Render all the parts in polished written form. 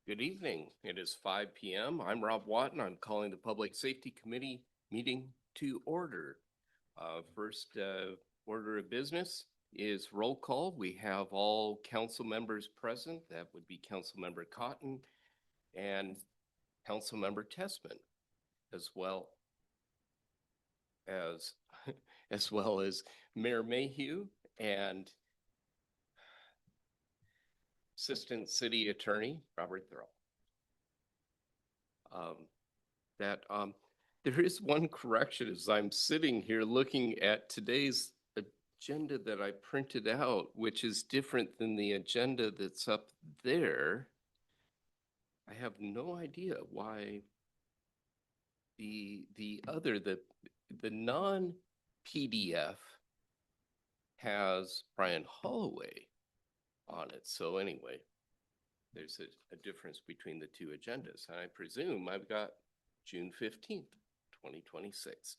Good evening. It is 5 p.m. I'm Rob Watton. I'm calling the Public Safety Committee meeting to order. First order of business is roll call. We have all council members present. That would be Council Member Cotton and Council Member Tessman, as well as as well as Mayor Mayhew and Assistant City Attorney Robert Thurl. That there is one correction as I'm sitting here looking at today's agenda that I printed out, which is different than the agenda that's up there. I have no idea why the non PDF has Brian Holloway on it. So anyway, there's a difference between the two agendas. And I presume I've got June 15th, 2026.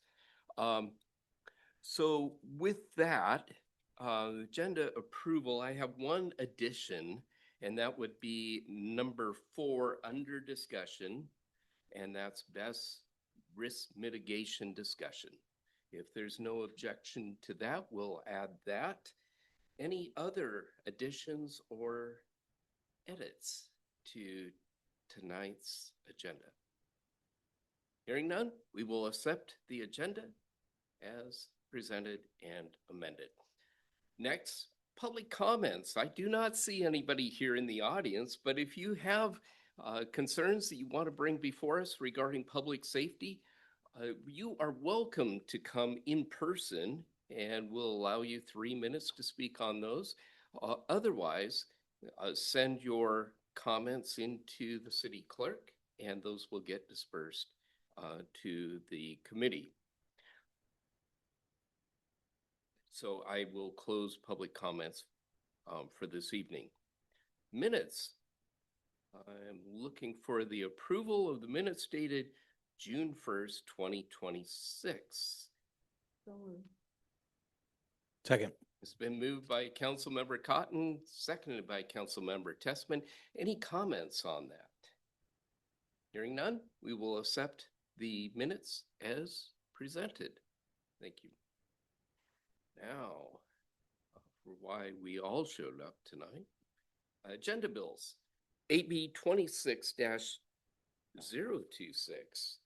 So with that, agenda approval, I have one addition, and that would be number 4 under discussion, and that's best risk mitigation discussion. If there's no objection to that, we'll add that. Any other additions or edits to tonight's agenda? Hearing none, we will accept the agenda as presented and amended. Next, public comments. I do not see anybody here in the audience, but if you have concerns that you want to bring before us regarding public safety, you are welcome to come in person, and we'll allow you 3 minutes to speak on those. Otherwise, send your comments into the city clerk, and those will get dispersed to the committee. So I will close public comments for this evening. Minutes. I'm looking for the approval of the minutes dated June 1st, 2026. Second. It's been moved by Councilmember Cotton, seconded by Councilmember Tessman. Any comments on that? Hearing none, we will accept the minutes as presented. Thank you. Now, for why we all showed up tonight. Agenda bills. AB 26-026,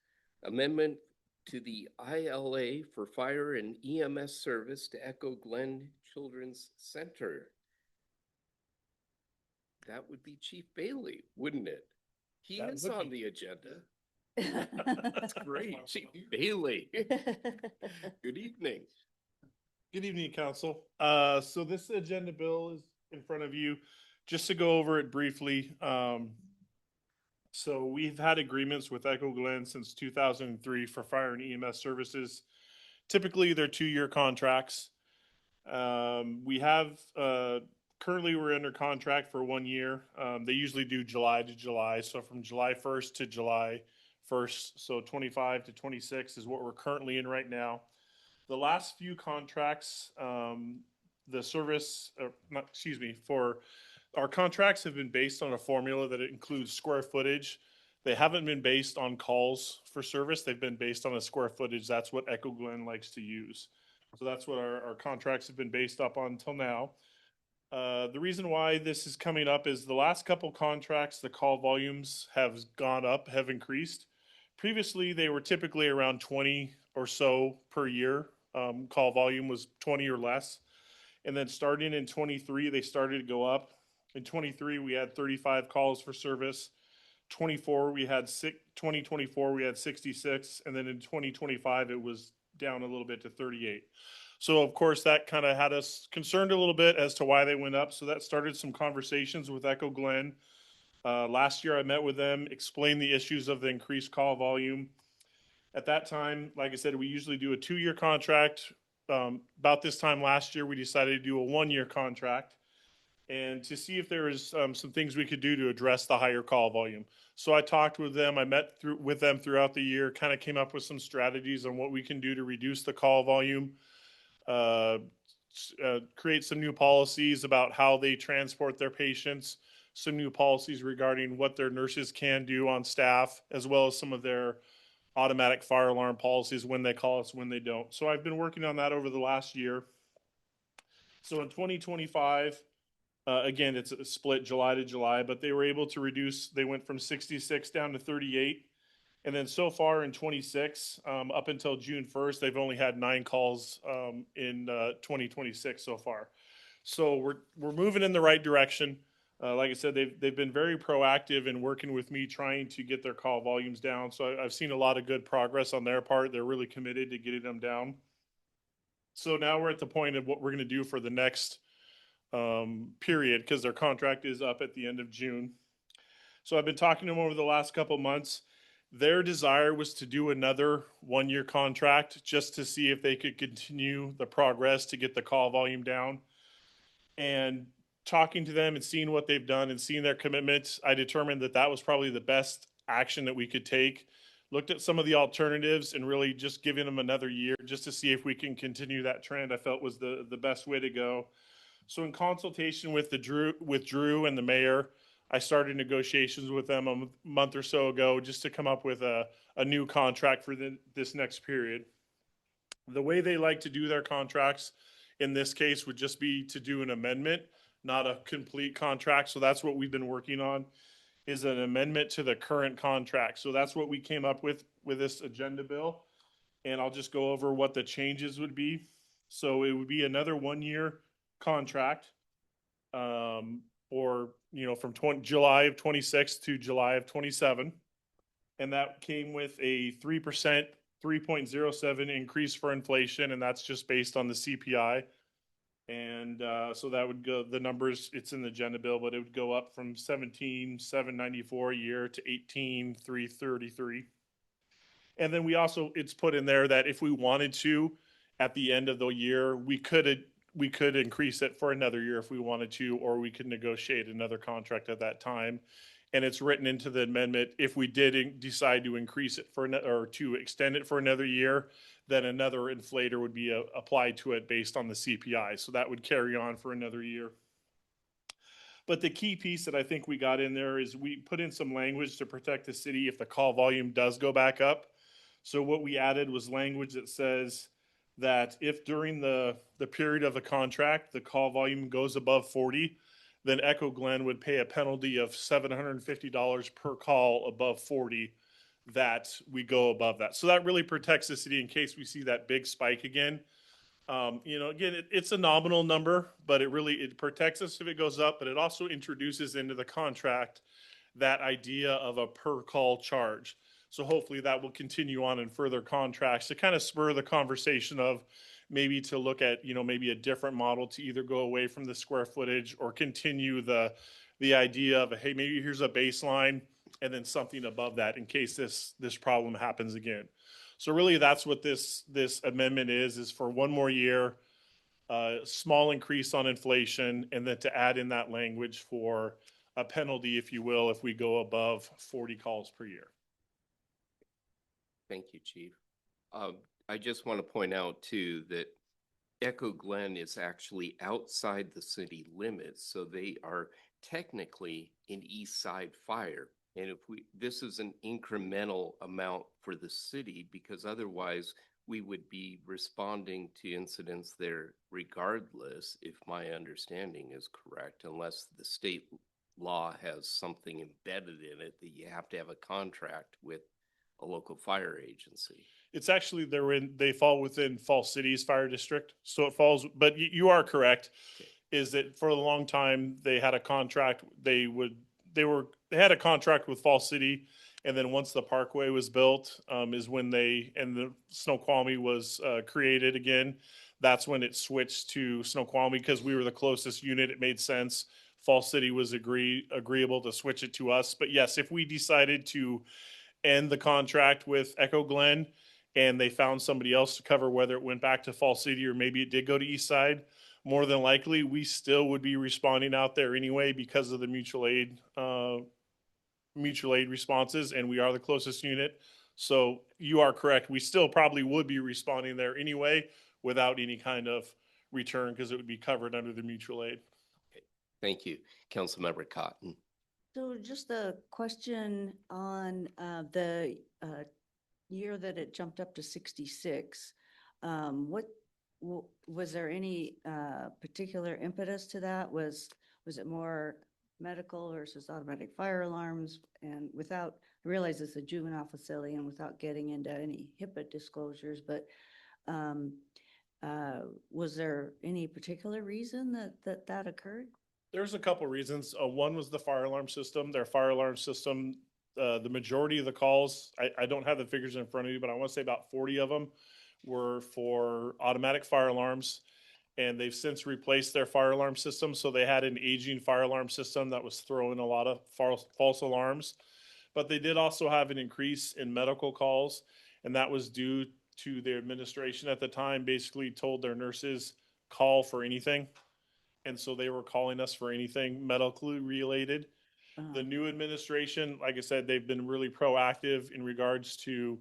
amendment to the ILA for fire and EMS service to Echo Glen Children's Center. That would be Chief Bailey, wouldn't it? He is on the agenda. That's great. Chief Bailey. Good evening. Good evening, Council. So this agenda bill is in front of you. Just to go over it briefly, so we've had agreements with Echo Glen since 2003 for fire and EMS services. Typically, they're 2-year contracts. We have currently we're under contract for 1 year. They usually do July to July, so from July 1st to July 1st. So 25 to 26 is what we're currently in right now. The last few contracts, the service, for our contracts have been based on a formula that includes square footage. They haven't been based on calls for service. They've been based on a square footage. That's what Echo Glen likes to use. So that's what our contracts have been based up on until now. The reason why this is coming up is the last couple contracts, the call volumes have gone up, have increased. Previously, they were typically around 20 or so per year. Call volume was 20 or less. And then starting in 23, they started to go up. In 23, we had 35 calls for service. 2024, we had 66. And then in 2025, it was down a little bit to 38. So of course, that kind of had us concerned a little bit as to why they went up. So that started some conversations with Echo Glen. Last year, I met with them, explained the issues of the increased call volume. At that time, like I said, we usually do a 2-year contract. About this time last year, we decided to do a 1-year contract and to see if there was some things we could do to address the higher call volume. So I talked with them. I met with them throughout the year, kind of came up with some strategies on what we can do to reduce the call volume, create some new policies about how they transport their patients. some new policies regarding what their nurses can do on staff, as well as some of their automatic fire alarm policies, when they call us, when they don't. So I've been working on that over the last year. So in 2025, again, it's a split July to July, but they were able to reduce, they went from 66 down to 38. And then so far in 26, up until June 1st, they've only had 9 calls in 2026 so far. So we're moving in the right direction. Like I said, they've been very proactive in working with me, trying to get their call volumes down. So I've seen a lot of good progress on their part. They're really committed to getting them down. So now we're at the point of what we're going to do for the next period, because their contract is up at the end of June. So I've been talking to them over the last couple months. Their desire was to do another 1-year contract just to see if they could continue the progress to get the call volume down. And talking to them and seeing what they've done and seeing their commitments, I determined that that was probably the best action that we could take. Looked at some of the alternatives and really just giving them another year just to see if we can continue that trend. I felt was the best way to go. So in consultation with Drew and the mayor, I started negotiations with them a month or so ago just to come up with a new contract for this next period. The way they like to do their contracts in this case would just be to do an amendment, not a complete contract. So that's what we've been working on, is an amendment to the current contract. So that's what we came up with this agenda bill. And I'll just go over what the changes would be. So it would be another 1-year contract, or, from July of 26 to July of 27. And that came with a 3%, 3.07 increase for inflation, and that's just based on the CPI. And so that would go, the numbers, it's in the agenda bill, but it would go up from 17,794 a year to 18,333. And then we also, it's put in there that if we wanted to, at the end of the year, we could increase it for another year if we wanted to, or we could negotiate another contract at that time. And it's written into the amendment, if we did decide to increase it or to extend it for another year, then another inflator would be applied to it based on the CPI. So that would carry on for another year. But the key piece that I think we got in there is we put in some language to protect the city if the call volume does go back up. So what we added was language that says that if during the period of the contract, the call volume goes above 40, then Echo Glen would pay a penalty of $750 per call above 40 that we go above that. So that really protects the city in case we see that big spike again. Again, it's a nominal number, but it protects us if it goes up, but it also introduces into the contract that idea of a per call charge. So hopefully that will continue on in further contracts to kind of spur the conversation of maybe to look at, maybe a different model to either go away from the square footage or continue the idea of, hey, maybe here's a baseline and then something above that in case this problem happens again. So really that's what this amendment is for 1 more year, small increase on inflation, and then to add in that language for a penalty, if you will, if we go above 40 calls per year. Thank you, Chief. I just want to point out too that Echo Glen is actually outside the city limits, so they are technically in East Side Fire. And this is an incremental amount for the city, because otherwise we would be responding to incidents there regardless, if my understanding is correct, unless the state law has something embedded in it that you have to have a contract with a local fire agency. It's actually they fall within Falls City's fire district, so it falls. But you are correct, okay. Is that for a long time they had a contract. They had a contract with Falls City, and then once the Parkway was built, is when the Snoqualmie was created again. That's when it switched to Snoqualmie because we were the closest unit. It made sense. Falls City was agreeable to switch it to us. But yes, if we decided to end the contract with Echo Glen and they found somebody else to cover, whether it went back to Falls City or maybe it did go to East Side, more than likely we still would be responding out there anyway because of the mutual aid responses, and we are the closest unit. So you are correct. We still probably would be responding there anyway without any kind of return because it would be covered under the mutual aid. Okay. Thank you. Councilmember Cotton. So just a question on the year that it jumped up to 66. What, was there any particular impetus to that? Was it more medical versus automatic fire alarms? And without, I realize it's a juvenile facility and without getting into any HIPAA disclosures, but um, was there any particular reason that occurred? There's a couple reasons. One was the fire alarm system. Their fire alarm system, the majority of the calls, I don't have the figures in front of you, but I want to say about 40 of them were for automatic fire alarms. And they've since replaced their fire alarm system. So they had an aging fire alarm system that was throwing a lot of false alarms. But they did also have an increase in medical calls, and that was due to their administration at the time basically told their nurses, call for anything. And so they were calling us for anything medically related. The new administration, like I said, they've been really proactive in regards to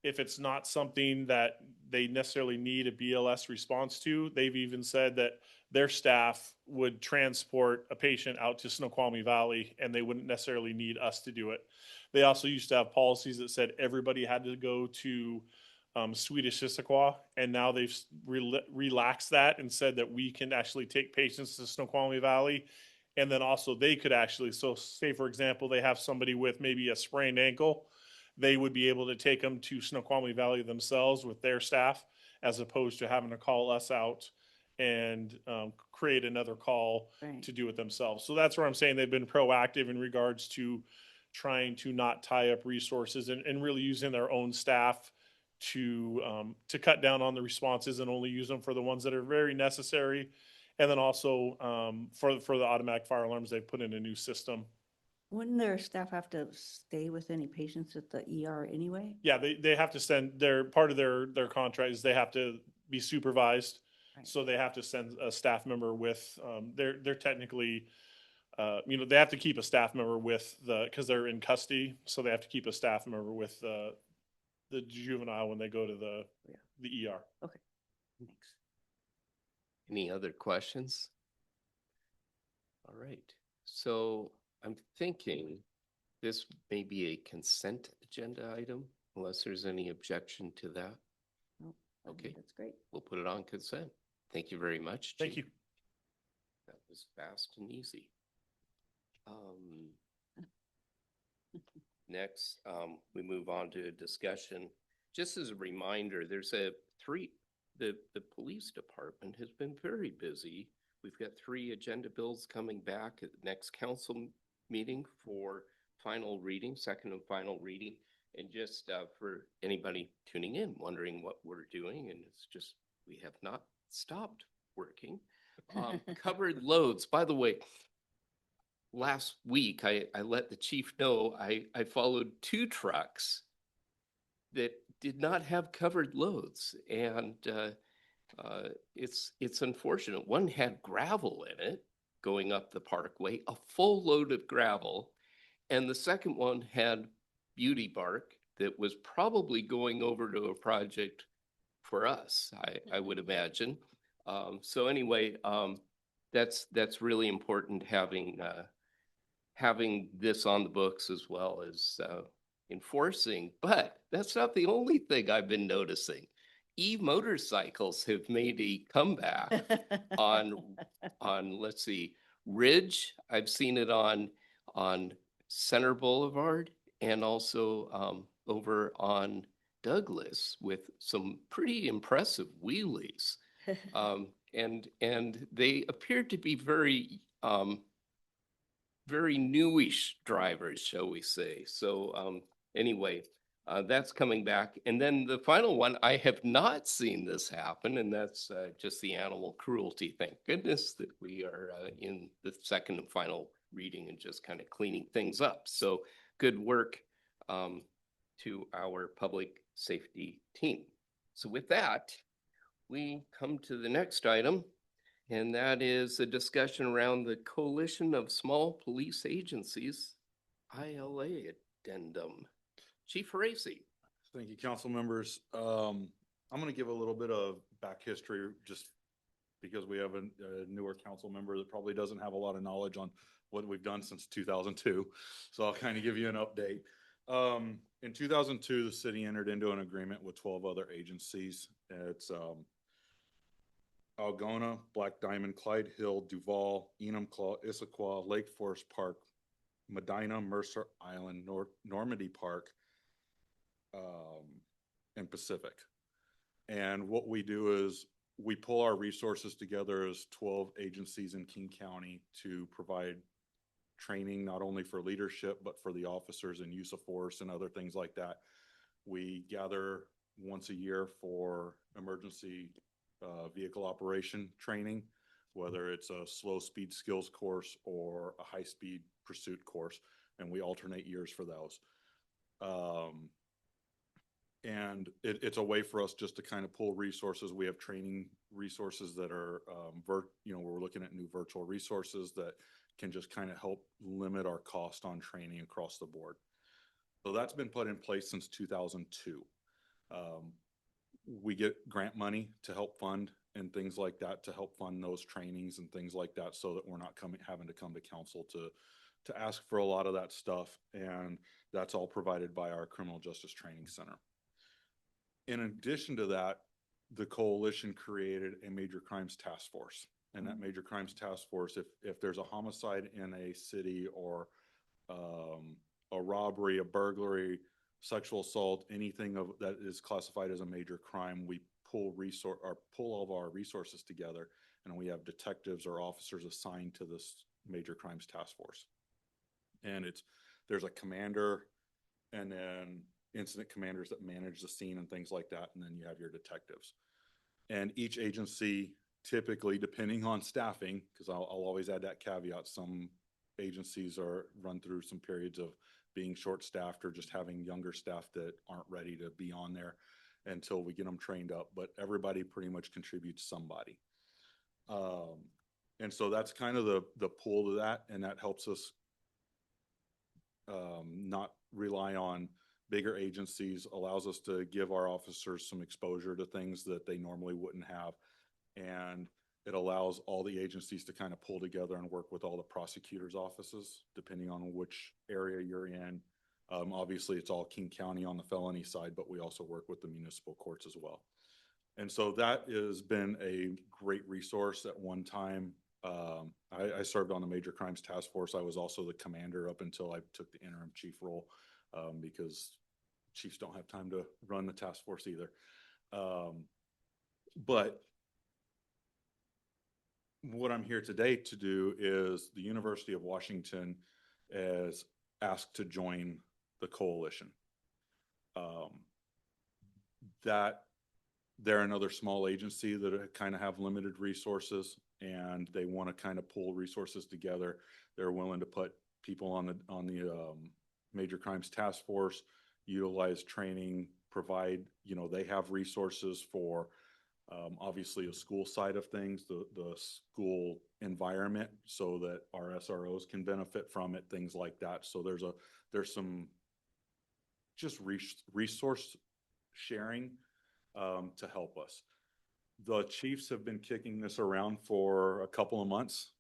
if it's not something that they necessarily need a BLS response to. They've even said that their staff would transport a patient out to Snoqualmie Valley and they wouldn't necessarily need us to do it. They also used to have policies that said everybody had to go to Swedish Issaquah, and now they've relaxed that and said that we can actually take patients to Snoqualmie Valley. And then also they could actually, so say for example, they have somebody with maybe a sprained ankle, they would be able to take them to Snoqualmie Valley themselves with their staff, as opposed to having to call us out and create another call Right. to do it themselves. So that's where I'm saying they've been proactive in regards to trying to not tie up resources and really using their own staff to cut down on the responses and only use them for the ones that are very necessary. And then also for the automatic fire alarms, they've put in a new system. Wouldn't their staff have to stay with any patients at the ER anyway? Yeah, they have to send their part of their contract is they have to be supervised. Right. So they have to send a staff member with they're technically they have to keep a staff member with because they're in custody, so they have to keep a staff member with the juvenile when they go to the ER. Okay, thanks. Any other questions? All right, so I'm thinking this may be a consent agenda item, unless there's any objection to that. Nope, I think Okay. that's great. We'll put it on consent. Thank you very much, Thank Chief. you. That was fast and easy. Next, we move on to a discussion. Just as a reminder, the police department has been very busy. We've got 3 agenda bills coming back at the next council meeting for final reading, second and final reading. And just for anybody tuning in, wondering what we're doing, and it's just, we have not stopped working. Covered loads, by the way, last week, I let the chief know I followed 2 trucks that did not have covered loads. And it's unfortunate. One had gravel in it going up the parkway, a full load of gravel. And the second one had beauty bark that was probably going over to a project for us, I would imagine. So anyway, that's really important, having this on the books as well as enforcing. But that's not the only thing I've been noticing. E-motorcycles have made a comeback on let's see, Ridge. I've seen it on Center Boulevard, and also over on Douglas with some pretty impressive wheelies. And they appear to be very newish drivers, shall we say. So anyway, that's coming back. And then the final one, I have not seen this happen, and that's just the animal cruelty. Thank goodness that we are in the second and final reading and just kind of cleaning things up. So good work to our public safety team. So with that, we come to the next item, and that is a discussion around the Coalition of Small Police Agencies, ILA addendum. Chief Racy. Thank you, council members. I'm going to give a little bit of back history, just because we have a newer council member that probably doesn't have a lot of knowledge on what we've done since 2002. So I'll kind of give you an update. In 2002, the city entered into an agreement with 12 other agencies. It's Algona, Black Diamond, Clyde Hill, Duval, Enumclaw, Issaquah, Lake Forest Park, Medina, Mercer Island, Normandy Park, and Pacific. And what we do is we pull our resources together as 12 agencies in King County to provide training, not only for leadership, but for the officers and use of force and other things like that. We gather once a year for emergency vehicle operation training, whether it's a slow speed skills course or a high speed pursuit course, and we alternate years for those. And it's a way for us just to kind of pull resources. We have training resources that are, we're looking at new virtual resources that can just kind of help limit our cost on training across the board. So that's been put in place since 2002. We get grant money to help fund and things like that, to help fund those trainings and things like that, so that we're not having to come to council to ask for a lot of that stuff. And that's all provided by our Criminal Justice Training Center. In addition to that, the coalition created a major crimes task force. And that major crimes task force, if there's a homicide in a city, or a robbery, a burglary, sexual assault, anything that is classified as a major crime, we pull all of our resources together, and we have detectives or officers assigned to this major crimes task force. And there's a commander, and then incident commanders that manage the scene and things like that, and then you have your detectives. And each agency, typically, depending on staffing, because I'll always add that caveat, some agencies run through some periods of being short-staffed or just having younger staff that aren't ready to be on there until we get them trained up. But everybody pretty much contributes somebody. And so that's kind of the pull to that, and that helps us not rely on bigger agencies, allows us to give our officers some exposure to things that they normally wouldn't have. And it allows all the agencies to kind of pull together and work with all the prosecutors' offices, depending on which area you're in. Obviously, it's all King County on the felony side, but we also work with the municipal courts as well. And so that has been a great resource. At one time, I served on the Major Crimes Task Force. I was also the commander up until I took the interim chief role, because chiefs don't have time to run the task force either. But what I'm here today to do is the University of Washington is asked to join the coalition. That they're another small agency that kind of have limited resources, and they want to kind of pull resources together. They're willing to put people on the Major Crimes Task Force, utilize training, provide, they have resources for obviously a school side of things, the school environment, so that our SROs can benefit from it, things like that. So there's some just resource sharing to help us. The chiefs have been kicking this around for a couple of months,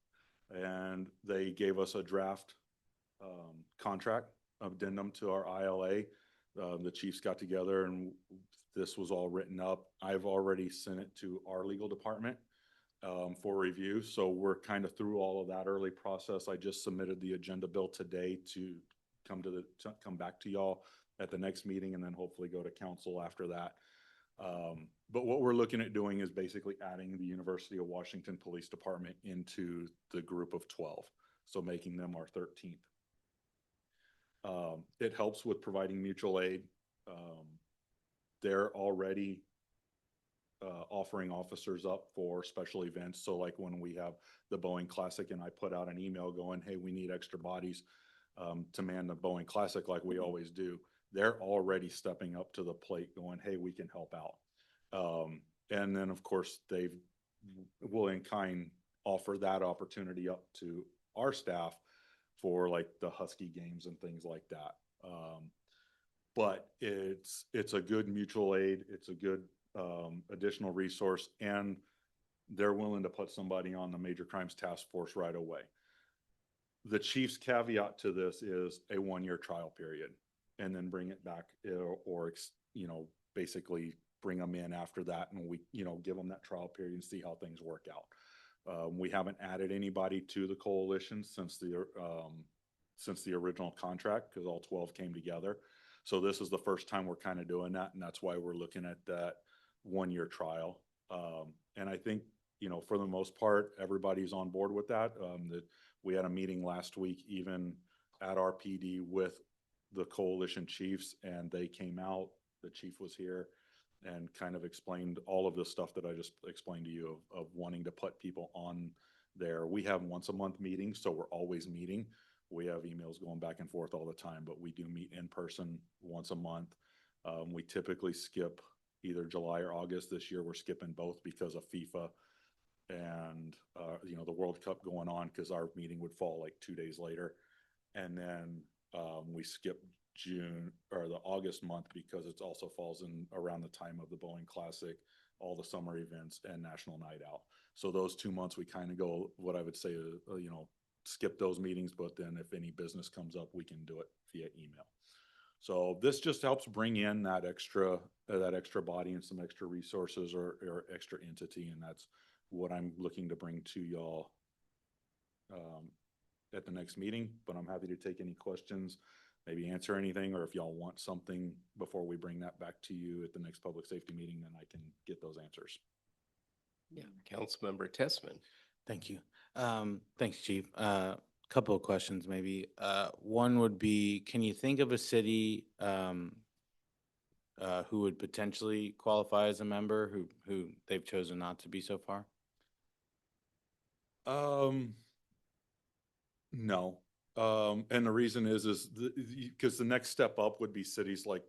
and they gave us a draft contract addendum to our ILA. The chiefs got together and this was all written up. I've already sent it to our legal department for review. So we're kind of through all of that early process. I just submitted the agenda bill today to come back to y'all at the next meeting, and then hopefully go to council after that. But what we're looking at doing is basically adding the University of Washington Police Department into the group of 12. So making them our 13th. It helps with providing mutual aid. They're already offering officers up for special events. So like when we have the Boeing Classic and I put out an email going, hey, we need extra bodies to man the Boeing Classic like we always do. They're already stepping up to the plate going, hey, we can help out. And then of course they will in kind offer that opportunity up to our staff for like the Husky games and things like that. But it's a good mutual aid. It's a good additional resource. And they're willing to put somebody on the Major Crimes Task Force right away. The chief's caveat to this is a 1-year trial period, and then bring it back, or basically bring them in after that, and we, give them that trial period and see how things work out. We haven't added anybody to the coalition since the original contract, because all 12 came together. So this is the first time we're kind of doing that, and that's why we're looking at that 1-year trial. And I think, for the most part, everybody's on board with that. We had a meeting last week, even at our PD, with the coalition chiefs, and they came out. The chief was here and kind of explained all of the stuff that I just explained to you of wanting to put people on there. We have once a month meetings, so we're always meeting. We have emails going back and forth all the time, but we do meet in person once a month. We typically skip either July or August. This year we're skipping both because of FIFA and the World Cup going on, because our meeting would fall like 2 days later. And then we skip June or the August month because it also falls in around the time of the Boeing Classic, all the summer events, and National Night Out. So those 2 months we kind of go, what I would say, skip those meetings, but then if any business comes up, we can do it via email. So this just helps bring in that extra body and some extra resources or extra entity, and that's what I'm looking to bring to y'all at the next meeting. But I'm happy to take any questions, maybe answer anything, or if y'all want something before we bring that back to you at the next public safety meeting, then I can get those answers. Yeah, Councilmember Tessman. Thank you. Thanks, Chief. Couple of questions, maybe. One would be, can you think of a city who would potentially qualify as a member who they've chosen not to be so far? No. And the reason is because the next step up would be cities like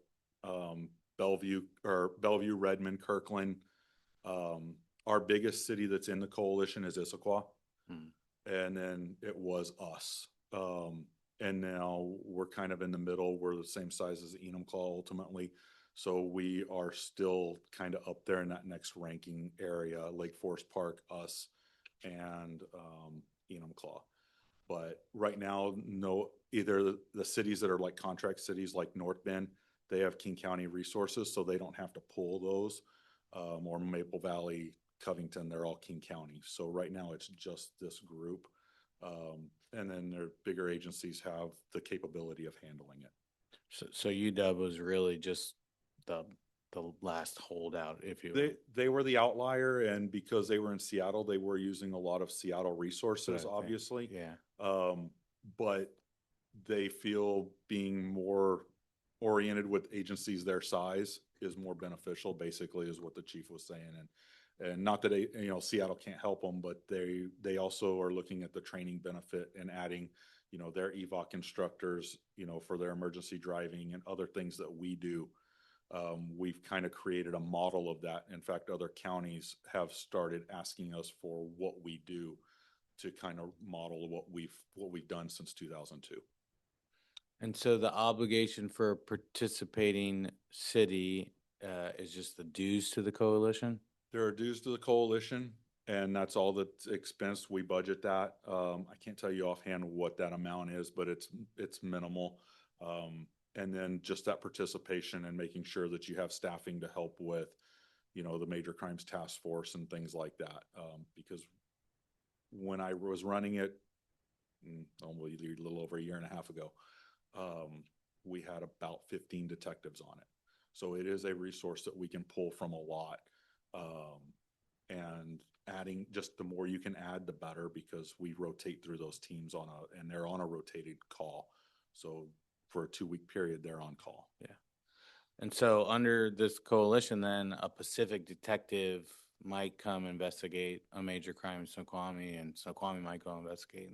Bellevue, Redmond, Kirkland. Our biggest city that's in the coalition is Issaquah. And then it was us. And now we're kind of in the middle. We're the same size as Enumclaw ultimately. So we are still kind of up there in that next ranking area, Lake Forest Park, us, and Enumclaw. But right now, no, either the cities that are like contract cities like North Bend, they have King County resources, so they don't have to pull those, or Maple Valley, Covington, they're all King County. So right now it's just this group. And then their bigger agencies have the capability of handling it. So UW was really just the last holdout, if you will. They were the outlier, and because they were in Seattle, they were using a lot of Seattle resources, obviously. Yeah. But they feel being more oriented with agencies their size is more beneficial, basically, is what the chief was saying. And not that Seattle can't help them, but they also are looking at the training benefit and adding, their EVOC instructors, for their emergency driving and other things that we do. We've kind of created a model of that. In fact, other counties have started asking us for what we do to kind of model what we've done since 2002. And so the obligation for a participating city is just the dues to the coalition? There are dues to the coalition, and that's all that's expensed. We budget that. I can't tell you offhand what that amount is, but it's minimal. And then just that participation and making sure that you have staffing to help with, the Major Crimes Task Force and things like that. Because when I was running it, almost a little over a year and a half ago, we had about 15 detectives on it. So it is a resource that we can pull from a lot. And adding, just the more you can add, the better, because we rotate through those teams and they're on a rotated call. So for a 2-week period, they're on call. Yeah. And so under this coalition, then a Pacific detective might come investigate a major crime in Snoqualmie, and Snoqualmie might go investigate.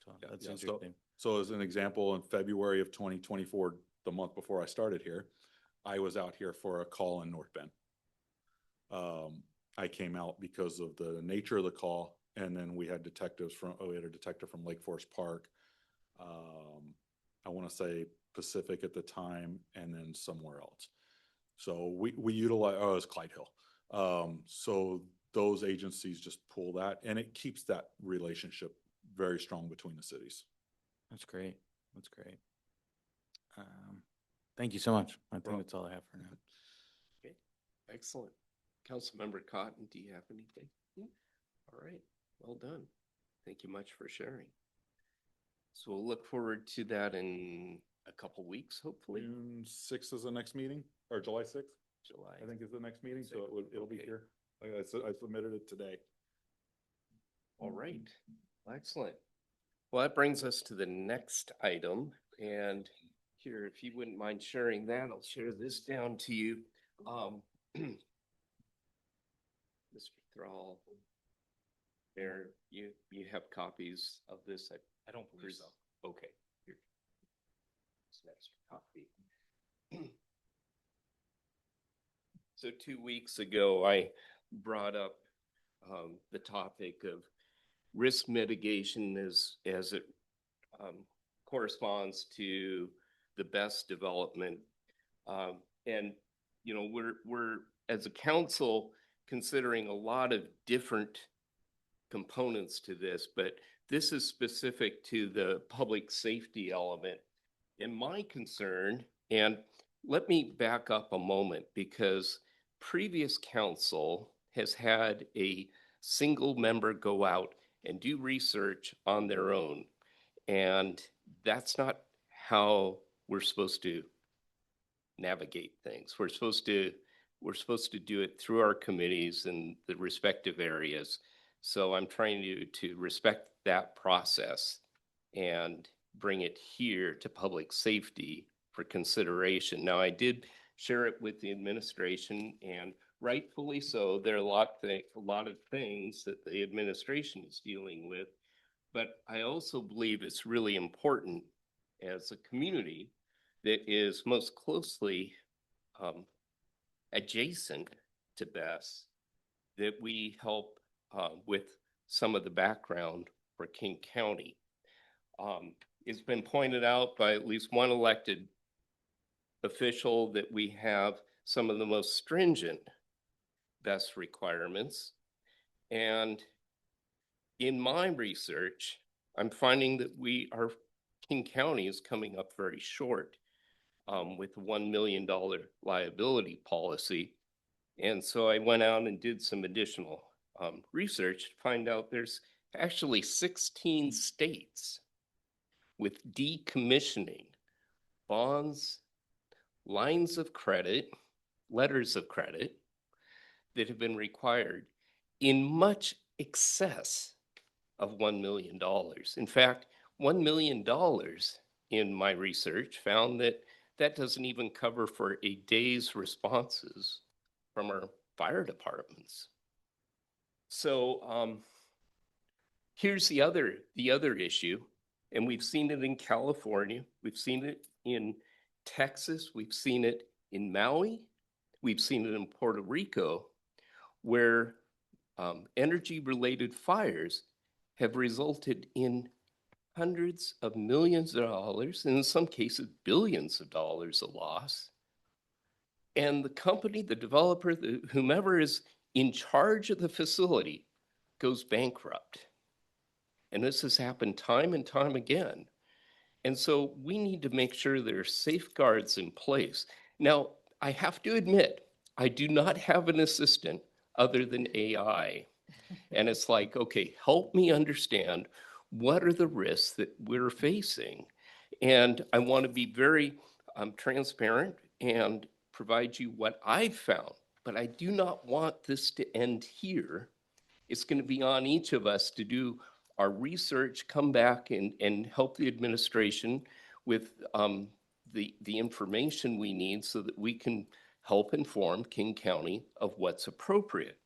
So that's interesting. So as an example, in February of 2024, the month before I started here, I was out here for a call in North Bend. I came out because of the nature of the call, and then we had a detective from Lake Forest Park. I want to say Pacific at the time, and then somewhere else. So we utilize, it was Clyde Hill. So those agencies just pull that, and it keeps that relationship very strong between the cities. That's great. That's great. Thank you so much. I think Well- that's all I have for now. Okay, excellent. Councilmember Cotton, do you have anything? All right, well done. Thank you much for sharing. So we'll look forward to that in a couple weeks, hopefully. June 6th is the next meeting, or July 6th, July. I think is the next meeting, so it'll be Okay. here. I submitted it today. All right, excellent. Well, that brings us to the next item, and here, if you wouldn't mind sharing that, I'll share this down to you. Mr. Thrall, Mayor, you have copies of this? I don't believe so. Okay. Here. This next copy. So 2 weeks ago, I brought up the topic of risk mitigation as it corresponds to the best development. And, you know, we're as a council considering a lot of different components to this, but this is specific to the public safety element. And my concern, and let me back up a moment, because previous council has had a single member go out and do research on their own. And that's not how we're supposed to navigate things. We're supposed to do it through our committees in the respective areas. So I'm trying to respect that process and bring it here to public safety for consideration. Now, I did share it with the administration, and rightfully so. There are a lot of things that the administration is dealing with, but I also believe it's really important as a community that is most closely adjacent to Bess, that we help with some of the background for King County. It's been pointed out by at least one elected official that we have some of the most stringent Bess requirements. And in my research, I'm finding that King County is coming up very short with the $1 million liability policy. And so I went out and did some additional research to find out there's actually 16 states with decommissioning bonds, lines of credit, letters of credit that have been required in much excess of $1 million. In fact, $1 million in my research found that doesn't even cover for a day's responses from our fire departments. So here's the other issue, and we've seen it in California, we've seen it in Texas, we've seen it in Maui, we've seen it in Puerto Rico, where energy-related fires have resulted in hundreds of millions of dollars, and in some cases, billions of dollars of loss. And the company, the developer, whomever is in charge of the facility goes bankrupt. And this has happened time and time again. And so we need to make sure there are safeguards in place. Now, I have to admit, I do not have an assistant other than AI. And it's like, okay, help me understand what are the risks that we're facing. And I want to be very transparent and provide you what I've found. But I do not want this to end here. It's going to be on each of us to do our research, come back and help the administration with the information we need so that we can help inform King County of what's appropriate.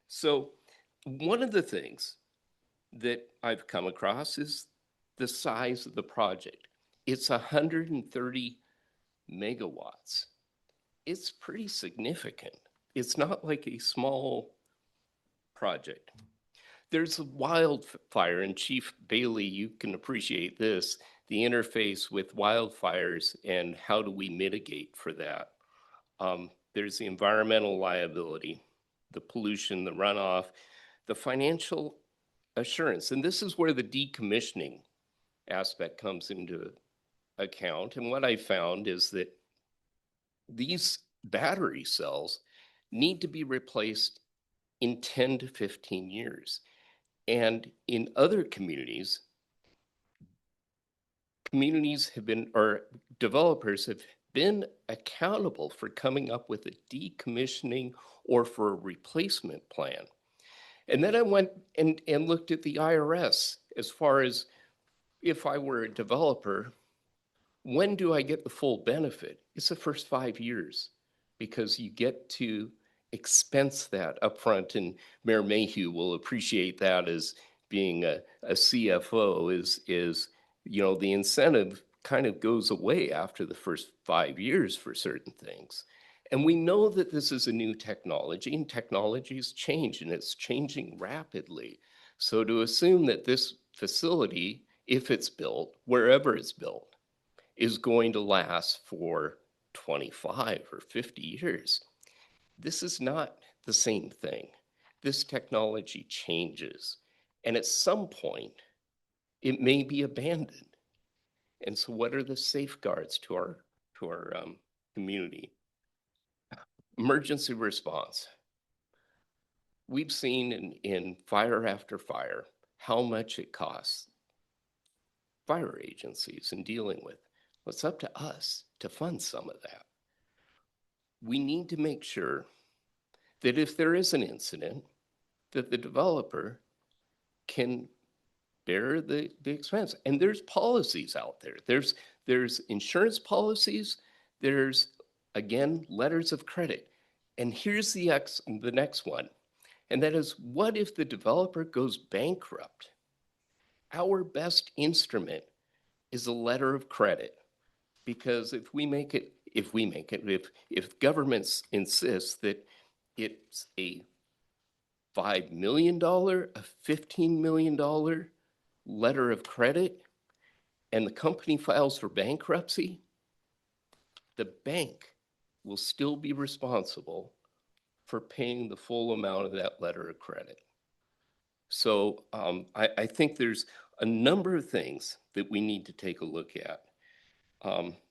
So one of the things that I've come across is the size of the project. It's 130 megawatts. It's pretty significant. It's not like a small project. There's a wildfire, and Chief Bailey, you can appreciate this, the interface with wildfires and how do we mitigate for that. There's the environmental liability. the pollution, the runoff, the financial assurance. And this is where the decommissioning aspect comes into account. And what I found is that these battery cells need to be replaced in 10 to 15 years. And in other communities have been, or developers have been accountable for coming up with a decommissioning or for a replacement plan. And then I went and looked at the IRS as far as if I were a developer, when do I get the full benefit? It's the first 5 years because you get to expense that upfront. And Mayor Mayhew will appreciate that as being a CFO is, you know, the incentive kind of goes away after the first 5 years for certain things. And we know that this is a new technology and technologies change and it's changing rapidly. So to assume that this facility, if it's built, wherever it's built, is going to last for 25 or 50 years, this is not the same thing. This technology changes. And at some point, it may be abandoned. And so what are the safeguards to our community? Emergency response. We've seen in fire after fire how much it costs fire agencies in dealing with. Well, it's up to us to fund some of that. We need to make sure that if there is an incident, that the developer can bear the expense. And there's policies out there. There's insurance policies. There's, again, letters of credit. And here's the next one. And that is, what if the developer goes bankrupt? Our best instrument is a letter of credit. Because if governments insist that it's a $5 million, a $15 million letter of credit, and the company files for bankruptcy, the bank will still be responsible for paying the full amount of that letter of credit. So I think there's a number of things that we need to take a look at.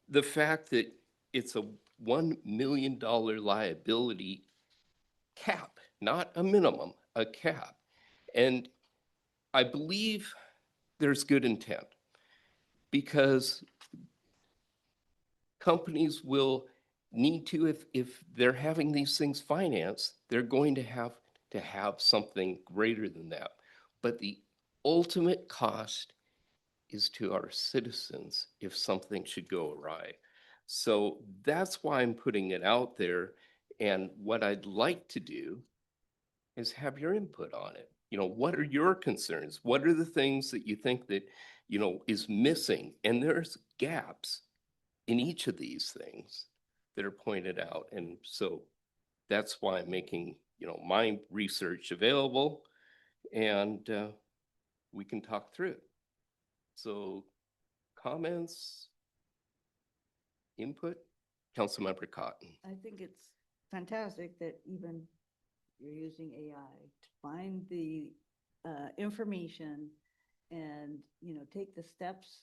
The fact that it's a $1 million liability cap, not a minimum, a cap. And I believe there's good intent because companies will need to, if they're having these things financed, they're going to have something greater than that. But the ultimate cost is to our citizens if something should go awry. So that's why I'm putting it out there. And what I'd like to do is have your input on it. You know, what are your concerns? What are the things that you think that, you know, is missing? And there's gaps in each of these things that are pointed out. And so that's why I'm making, you know, my research available and we can talk through it. So comments, input, Councilmember Cotton. I think it's fantastic that even you're using AI to find the information and, you know, take the steps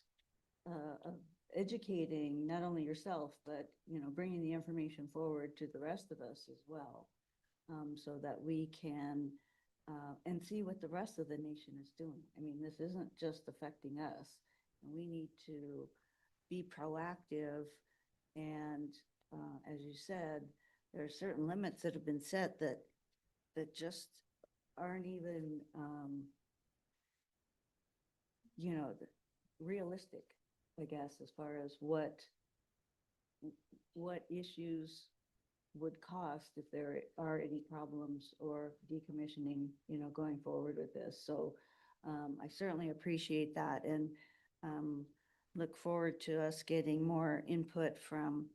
of educating not only yourself, but, you know, bringing the information forward to the rest of us as well, so that we can and see what the rest of the nation is doing. I mean, this isn't just affecting us. And we need to be proactive. And as you said, there are certain limits that have been set that just aren't even, you know, realistic, I guess, as far as what issues would cost if there are any problems or decommissioning, you know, going forward with this. So I certainly appreciate that and look forward to us getting more input from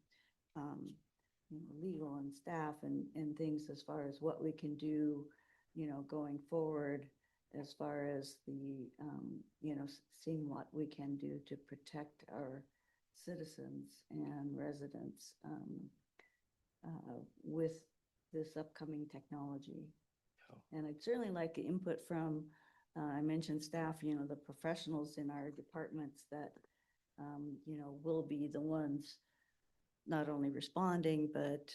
you know, legal and staff and things as far as what we can do, you know, going forward as far as the, you know, seeing what we can do to protect our citizens and residents with this upcoming technology. Yeah. And I'd certainly like input from, I mentioned staff, the professionals in our departments that, will be the ones not only responding, but,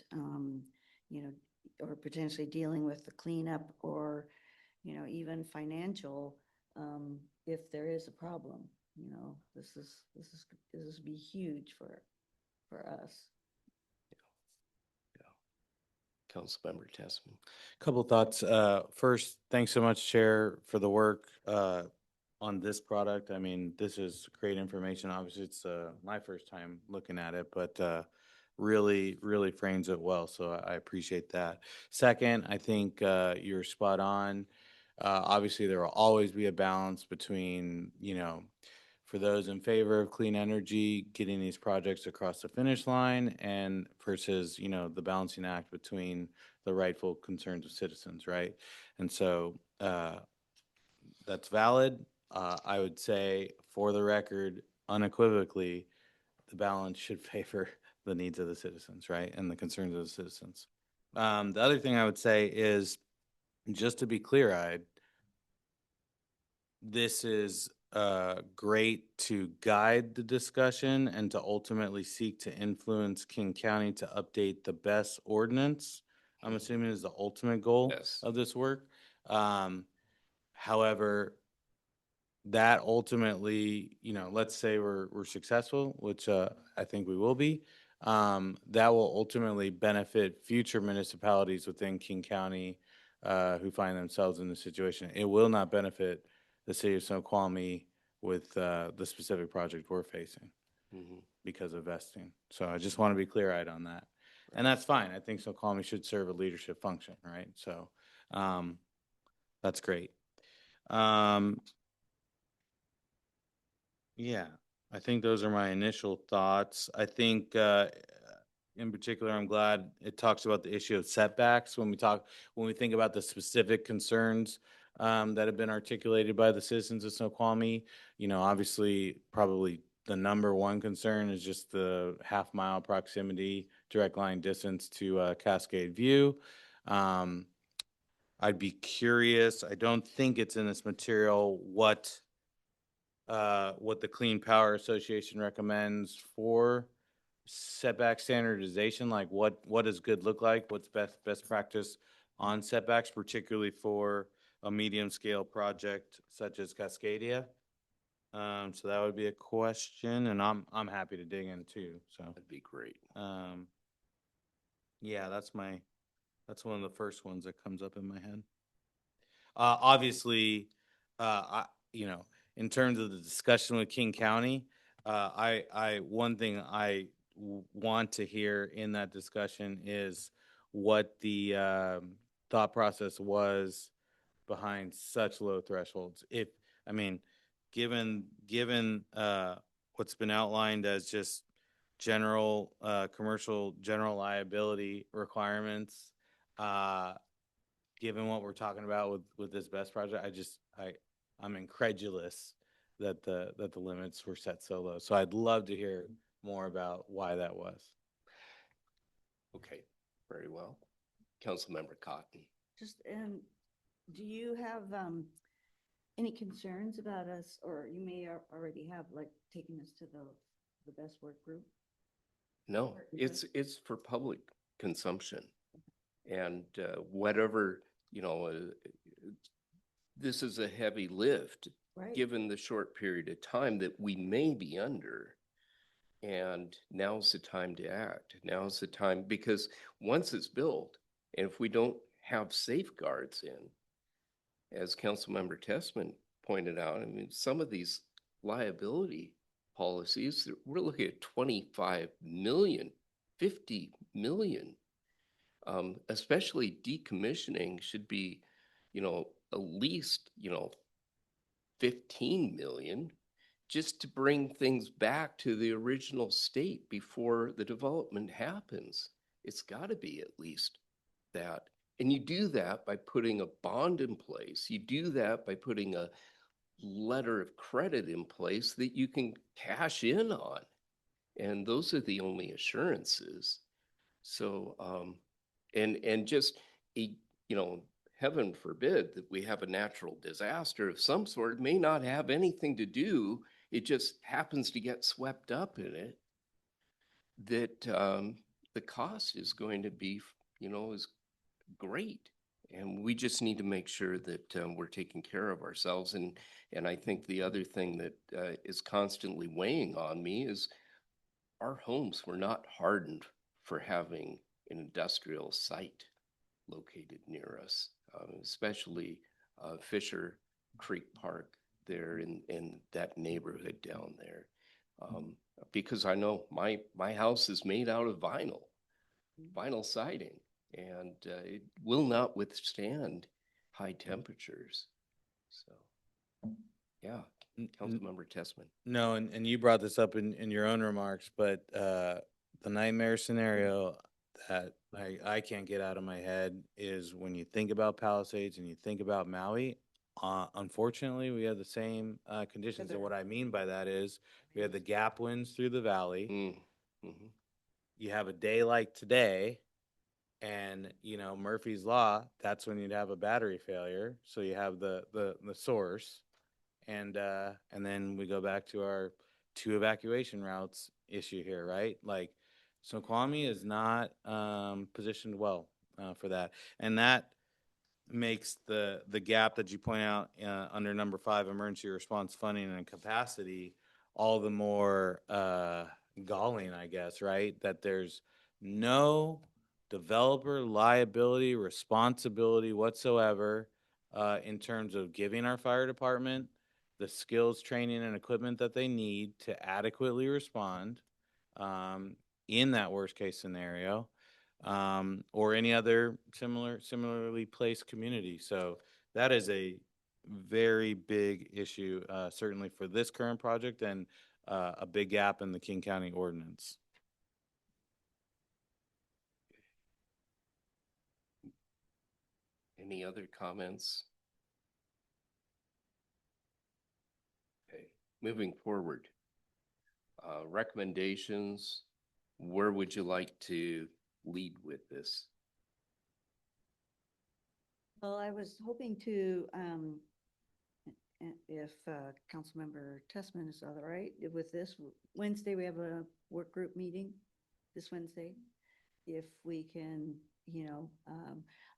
or potentially dealing with the cleanup or, even financial, if there is a problem, this would be huge for us. Councilmember Tessman. Couple thoughts. First, thanks so much, Chair, for the work on this product. I mean, this is great information. Obviously, it's my first time looking at it, but really, really frames it well. So I appreciate that. Second, I think you're spot on. Obviously, there will always be a balance between, for those in favor of clean energy, getting these projects across the finish line and versus, the balancing act between the rightful concerns of citizens, right? And so that's valid. I would say, for the record, unequivocally, the balance should favor the needs of the citizens, right? And the concerns of the citizens. The other thing I would say is, just to be clear-eyed, this is great to guide the discussion and to ultimately seek to influence King County to update the best ordinance. I'm assuming is the ultimate goal Yes. of this work. However, that ultimately, let's say we're successful, which I think we will be. That will ultimately benefit future municipalities within King County who find themselves in the situation. It will not benefit the city of Snoqualmie with the specific project we're facing Mhm. because of vesting. So I just want to be clear-eyed on that. And that's fine. I think Snoqualmie should serve a leadership function, right? So that's great. Yeah, I think those are my initial thoughts. I think in particular, I'm glad it talks about the issue of setbacks when we think about the specific concerns that have been articulated by the citizens of Snoqualmie. Obviously, probably the number one concern is just the half-mile proximity, direct line distance to Cascade View. I'd be curious, I don't think it's in this material, what the Clean Power Association recommends for setback standardization, like what does good look like? What's best practice on setbacks, particularly for a medium scale project such as Cascadia? So that would be a question, and I'm happy to dig in too. So That'd be great. yeah, that's one of the first ones that comes up in my head. Obviously, in terms of the discussion with King County, one thing I want to hear in that discussion is what the thought process was behind such low thresholds. Given what's been outlined as just general commercial general liability requirements, given what we're talking about with this best project, I'm incredulous that the limits were set so low. So I'd love to hear more about why that was. Okay, very well. Councilmember Cotton. And do you have any concerns about us, or you may already have, like, taking us to the best work group? No, it's for public consumption. And whatever, this is a heavy lift, Right. given the short period of time that we may be under. And now's the time to act. Now's the time, because once it's built, and if we don't have safeguards in, as Councilmember Tessman pointed out, some of these liability policies, we're looking at 25 million, 50 million. Especially decommissioning should be, at least, 15 million, just to bring things back to the original state before the development happens. It's got to be at least that. And you do that by putting a bond in place. You do that by putting a letter of credit in place that you can cash in on. And those are the only assurances. So And just, you know, heaven forbid that we have a natural disaster of some sort. It may not have anything to do, it just happens to get swept up in it, that the cost is going to be, you know, is great. And we just need to make sure that we're taking care of ourselves. And I think the other thing that is constantly weighing on me is our homes were not hardened for having an industrial site located near us, especially Fisher Creek Park there in that neighborhood down there. Because I know my house is made out of vinyl siding, and it will not withstand high temperatures. So, yeah, Councilmember Tessman. No, and you brought this up in your own remarks, but the nightmare scenario that I can't get out of my head is when you think about Palisades and you think about Maui. Unfortunately, we have the same conditions, and what I mean by that is we have the gap winds through the valley. Mm-hmm. You have a day like today, and Murphy's Law. That's when you'd have a battery failure. So you have the source. And then we go back to our 2 evacuation routes issue here, right? Like, Snoqualmie is not positioned well for that, and that makes the gap that you point out under number 5, emergency response funding and capacity, all the more galling, I guess, right? That there's no developer liability, responsibility whatsoever in terms of giving our fire department the skills, training, and equipment that they need to adequately respond in that worst case scenario, or any other similarly placed community. So that is a very big issue, certainly for this current project, and a big gap in the King County ordinance. Any other comments? Okay, moving forward. Recommendations, where would you like to lead with this? Well, I was hoping to, if Councilmember Tessman is all right with this, Wednesday, we have a work group meeting this Wednesday. If we can,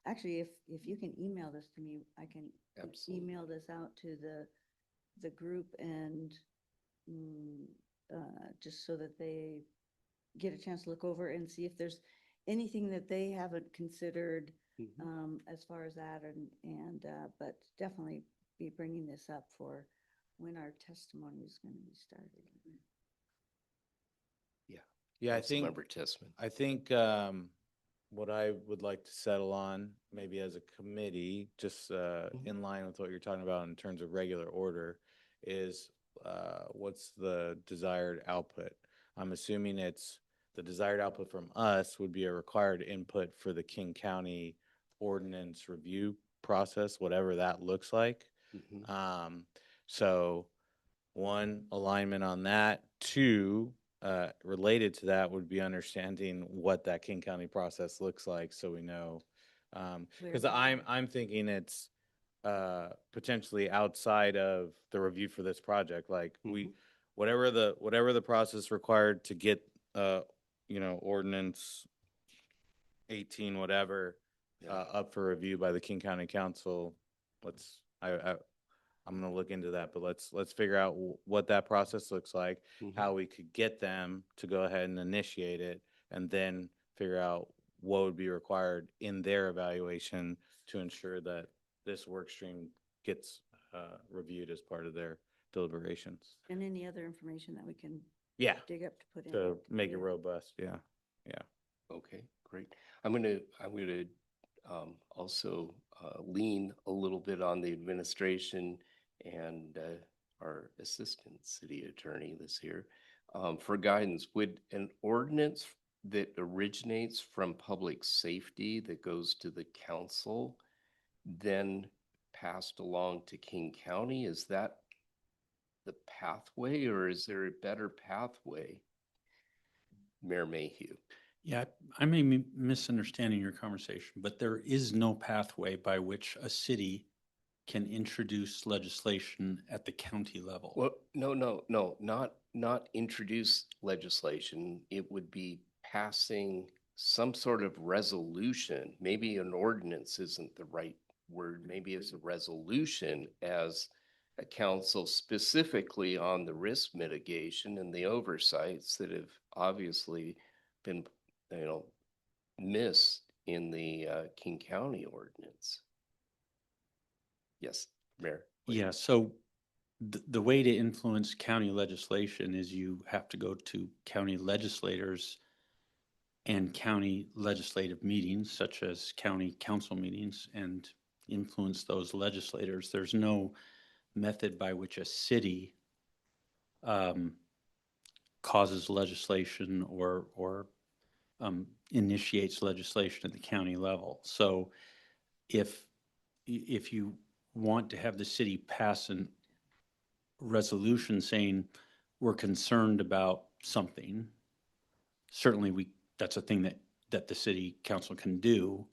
actually, if you can email this to me, I can Absolutely. email this out to the group and just so that they get a chance to look over and see if there's anything that they haven't considered as far as that, but definitely be bringing this up for when our testimony is going to be started. Yeah, Councilmember Tessman. I think what I would like to settle on, maybe as a committee, just in line with what you're talking about in terms of regular order, is what's the desired output? I'm assuming it's the desired output from us would be a required input for the King County ordinance review process, whatever that looks like. So 1, alignment on that. 2, related to that would be understanding what that King County process looks like, so we know. Because I'm thinking it's potentially outside of the review for this project. Like whatever the process required to get ordinance 18 whatever up for review by the King County Council. I'm going to look into that, but let's figure out what that process looks like, how we could get them to go ahead and initiate it, and then figure out what would be required in their evaluation to ensure that this work stream gets reviewed as part of their deliberations. And any other information that we can dig up to put in. To make it robust. Yeah. Okay, great. I'm gonna also lean a little bit on the administration and our assistant city attorney this year for guidance. Would an ordinance that originates from public safety that goes to the council then passed along to King County? Is that the pathway, or is there a better pathway? Mayor Mayhew. Yeah, I may be misunderstanding your conversation, but there is no pathway by which a city can introduce legislation at the county level. Well, no, not introduce legislation. It would be passing some sort of resolution. Maybe an ordinance isn't the right word. Maybe it's a resolution as a council specifically on the risk mitigation and the oversights that have obviously been, missed in the King County ordinance. Yes, Mayor. please. Yeah, so the way to influence county legislation is you have to go to county legislators and county legislative meetings, such as county council meetings, and influence those legislators. There's no method by which a city causes legislation or initiates legislation at the county level. So if you want to have the city pass a resolution saying we're concerned about something, certainly that's a thing that the city council can do.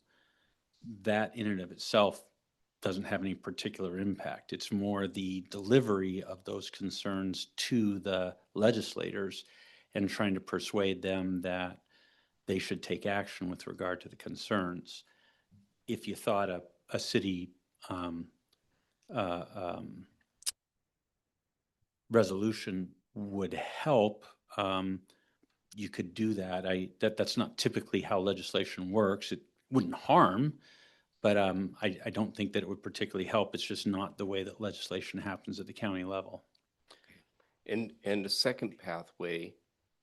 That in and of itself doesn't have any particular impact. It's more the delivery of those concerns to the legislators and trying to persuade them that they should take action with regard to the concerns. If you thought a city resolution would help, you could do that. That's not typically how legislation works. It wouldn't harm, but I don't think that it would particularly help. It's just not the way that legislation happens at the county level. And a second pathway,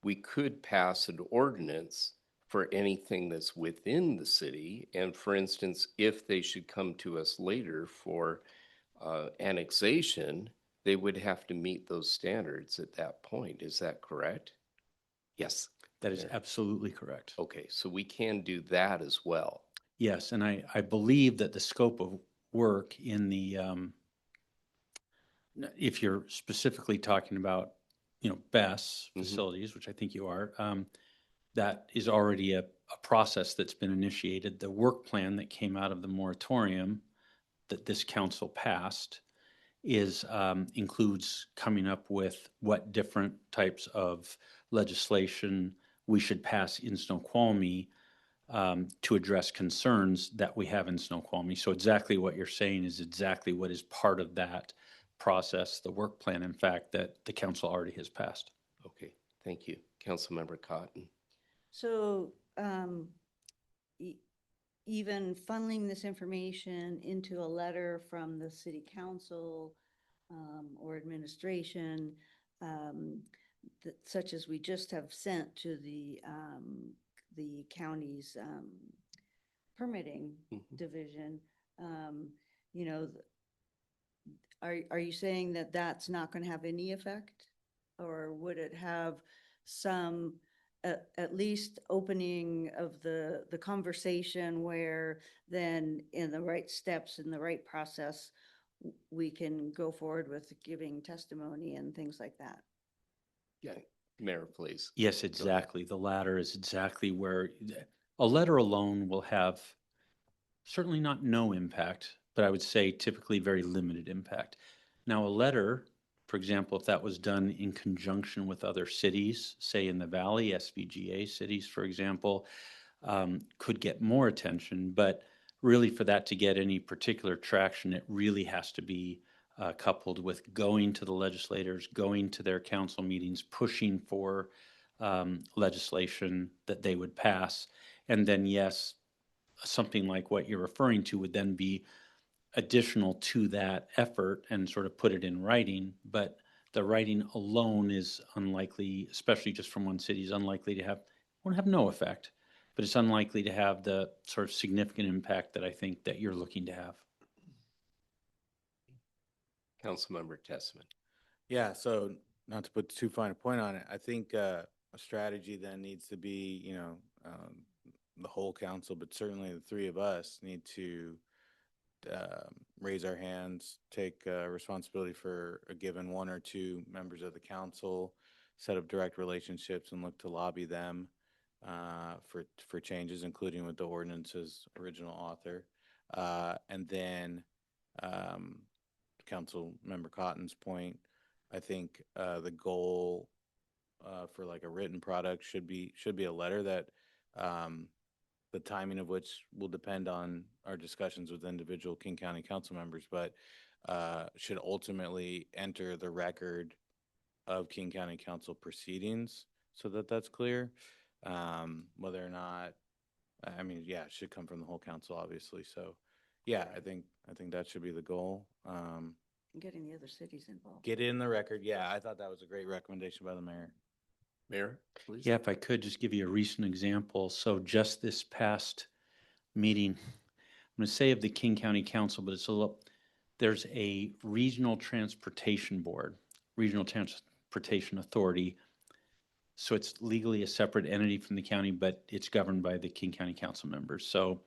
we could pass an ordinance for anything that's within the city. And for instance, if they should come to us later for annexation, they would have to meet those standards at that point. Is that correct? Yes. That is Mayor. absolutely correct. Okay, so we can do that as well. Yes, and I believe that the scope of work in the, if you're specifically talking about, BES Mhm. facilities, which I think you are, that is already a process that's been initiated. The work plan that came out of the moratorium that this council passed is, includes coming up with what different types of legislation we should pass in Snoqualmie to address concerns that we have in Snoqualmie. So exactly what you're saying is exactly what is part of that process, the work plan, in fact, that the council already has passed. Okay, thank you. Councilmember Cotton. So even funneling this information into a letter from the city council or administration, such as we just have sent to the county's permitting Mhm. division, you know, are you saying that that's not going to have any effect? Or would it have some, at least opening of the conversation where then in the right steps, in the right process, we can go forward with giving testimony and things like that? Yeah, Mayor, please. Yes, exactly. The latter is exactly where a letter alone will have certainly not no impact, but I would say typically very limited impact. Now, a letter, for example, if that was done in conjunction with other cities, say in the Valley, SVGA cities, for example, could get more attention. But really, for that to get any particular traction, it really has to be coupled with going to the legislators, going to their council meetings, pushing for legislation that they would pass. And then, yes, something like what you're referring to would then be additional to that effort and sort of put it in writing. But the writing alone is unlikely, especially just from one city, is unlikely to have, won't have no effect, but it's unlikely to have the sort of significant impact that I think that you're looking to have. Councilmember Tessman. Yeah, so not to put too fine a point on it, I think a strategy then needs to be, the whole council, but certainly the three of us need to raise our hands, take responsibility for a given one or two members of the council, set up direct relationships and look to lobby them for changes, including with the ordinance's original author. And then, Council Member Cotton's point, I think, the goal, for like a written product should be a letter that, the timing of which will depend on our discussions with individual King County council members, but, should ultimately enter the record of King County Council proceedings so that that's clear. Whether or not, I mean, yeah, it should come from the whole council, obviously. So, yeah, I think that should be the goal. Getting the other cities involved. Get it in the record. Yeah, I thought that was a great recommendation by the mayor. Mayor, please. Yeah, if I could just give you a recent example. So just this past meeting, I'm going to say of the King County Council, but it's a little, there's a regional transportation board, regional transportation authority. So it's legally a separate entity from the county, but it's governed by the King County Council members. So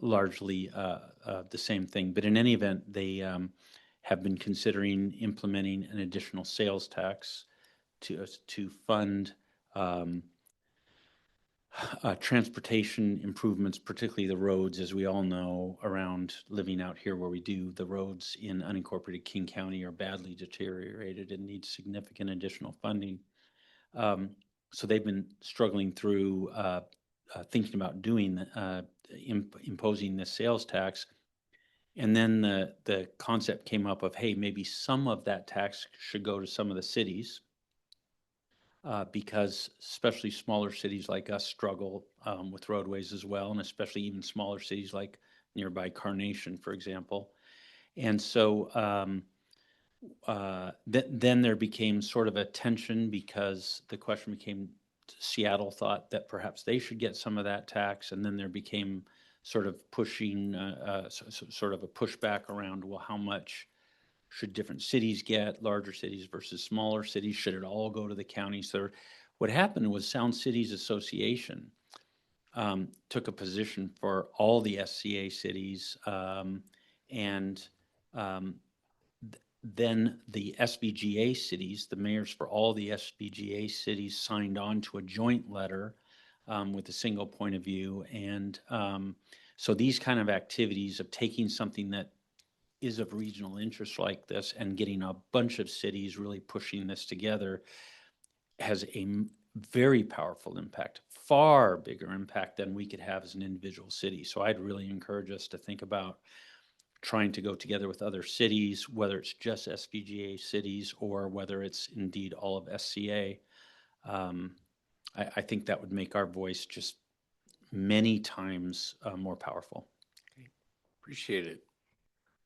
largely the same thing. But in any event, they have been considering implementing an additional sales tax to fund transportation improvements, particularly the roads, as we all know, around living out here where we do. The roads in unincorporated King County are badly deteriorated and need significant additional funding. So they've been struggling through thinking about doing imposing this sales tax. And then the concept came up of, hey, maybe some of that tax should go to some of the cities, because especially smaller cities like us struggle with roadways as well, and especially even smaller cities like nearby Carnation, for example. And so then there became sort of a tension because the question became, Seattle thought that perhaps they should get some of that tax, and then there became sort of pushing, sort of a pushback around, well, how much should different cities get, larger cities versus smaller cities? Should it all go to the county? So what happened was Sound Cities Association took a position for all the SCA cities, and then the SBGA cities, the mayors for all the SBGA cities signed on to a joint letter with a single point of view. And so these kind of activities of taking something that is of regional interest like this and getting a bunch of cities really pushing this together has a very powerful impact, far bigger impact than we could have as an individual city. So I'd really encourage us to think about trying to go together with other cities, whether it's just SBGA cities or whether it's indeed all of SCA. I think that would make our voice just many times more powerful. Okay. Appreciate it.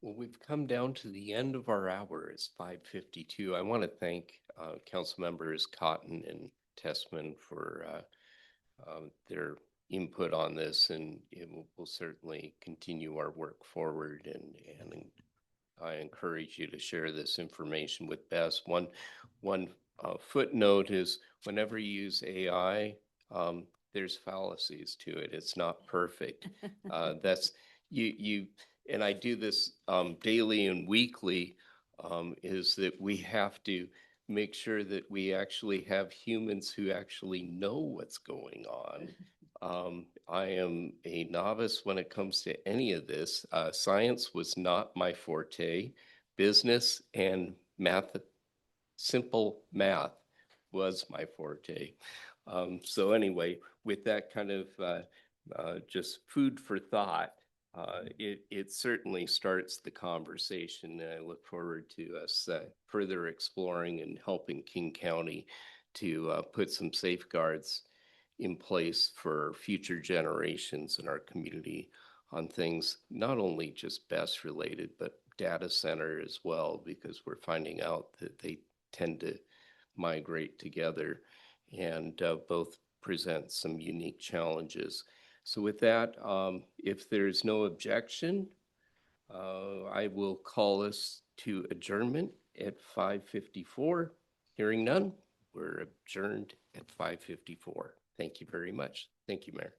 Well, we've come down to the end of our hour. It's 5:52. I want to thank Council Members Cotton and Tessman for their input on this, and we'll certainly continue our work forward. And I encourage you to share this information with Bess. One footnote is whenever you use AI, there's fallacies to it. It's not perfect. That's you. And I do this daily and weekly, is that we have to make sure that we actually have humans who actually know what's going on. I am a novice when it comes to any of this. Science was not my forte. Business and math, simple math was my forte. So anyway, with that kind of just food for thought, it certainly starts the conversation, and I look forward to us further exploring and helping King County to put some safeguards in place for future generations in our community on things not only just BESS related, but data center as well, because we're finding out that they tend to migrate together and both present some unique challenges. So with that, if there's no objection, I will call us to adjournment at 5:54. Hearing none, we're adjourned at 5:54. Thank you very much. Thank you, Mayor.